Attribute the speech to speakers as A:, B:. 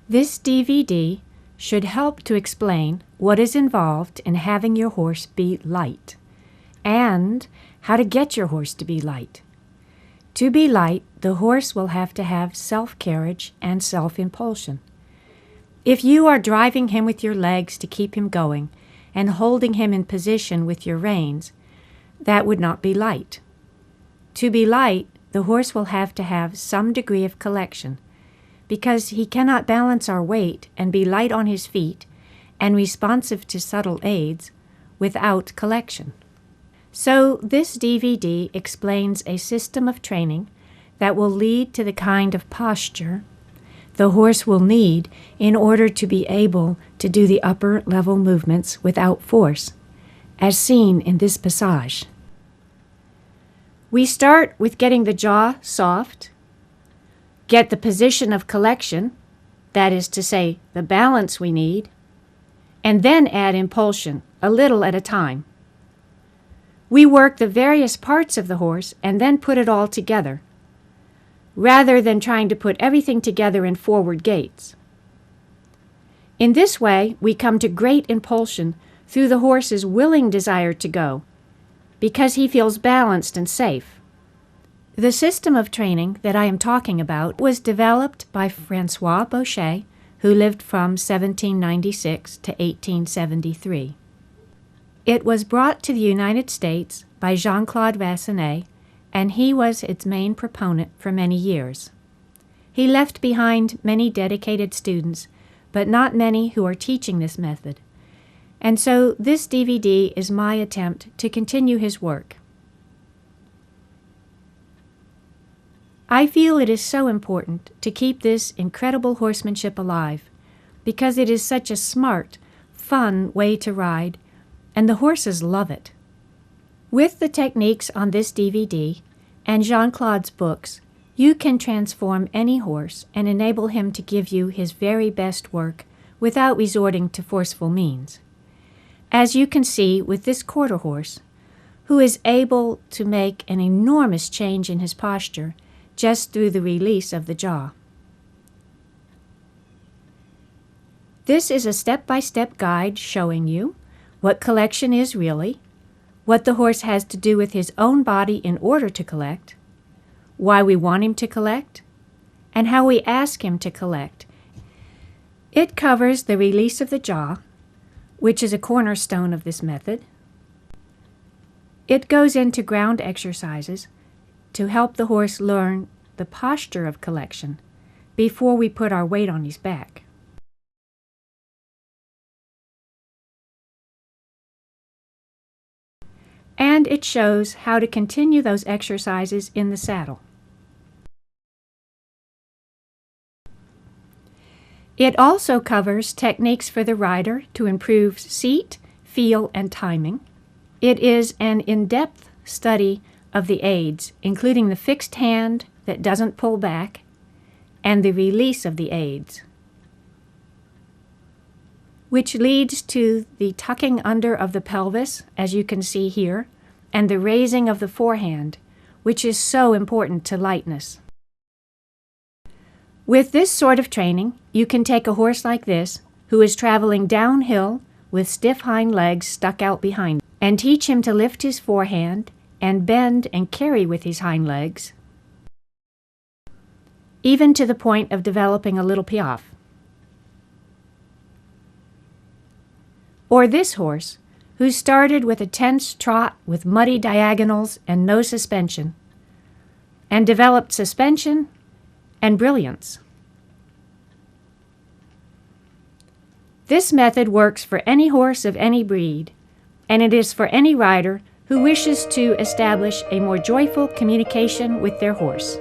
A: This DVD should help to explain what is involved in having your horse be light and how to get your horse to be light. To be light, the horse will have to have self-carriage and self-impulsion. If you are driving him with your legs to keep him going and holding him in position with your reins, that would not be light. To be light, the horse will have to have some degree of collection, because he cannot balance our weight and be light on his feet and responsive to subtle aids without collection. So this DVD explains a system of training that will lead to the kind of posture the horse will need in order to be able to do the upper level movements without force, as seen in this passage. We start with getting the jaw soft, get the position of collection, that is to say, the balance we need, and then add impulsion, a little at a time. We work the various parts of the horse and then put it all together, rather than trying to put everything together in forward gaits. In this way, we come to great impulsion through the horse's willing desire to go, because he feels balanced and safe. The system of training that I am talking about was developed by Francois Baucher, who lived from 1796 to 1873. It was brought to the United States by Jean-Claude Vassonet, and he was its main proponent for many years. He left behind many dedicated students, but not many who are teaching this method. And so this DVD is my attempt to continue his work. I feel it is so important to keep this incredible horsemanship alive, because it is such a smart, fun way to ride, and the horses love it. With the techniques on this DVD and Jean-Claude's books, you can transform any horse and enable him to give you his very best work without resorting to forceful means. As you can see with this quarter horse, who is able to make an enormous change in his posture just through the release of the jaw. This is a step-by-step guide showing you what collection is really, what the horse has to do with his own body in order to collect, why we want him to collect, and how we ask him to collect. It covers the release of the jaw, which is a cornerstone of this method. It goes into ground exercises to help the horse learn the posture of collection before we put our weight on his back. And it shows how to continue those exercises in the saddle. It also covers techniques for the rider to improve seat, feel, and timing. It is an in-depth study of the aids, including the fixed hand that doesn't pull back and the release of the aids, which leads to the tucking under of the pelvis, as you can see here, and the raising of the forehand, which is so important to lightness. With this sort of training, you can take a horse like this, who is traveling downhill with stiff hind legs stuck out behind, and teach him to lift his forehand and bend and carry with his hind legs, even to the point of developing a little piaffe. Or this horse, who started with a tense trot with muddy diagonals and no suspension, and developed suspension and brilliance. This method works for any horse of any breed, and it is for any rider who wishes to establish a more joyful communication with their horse.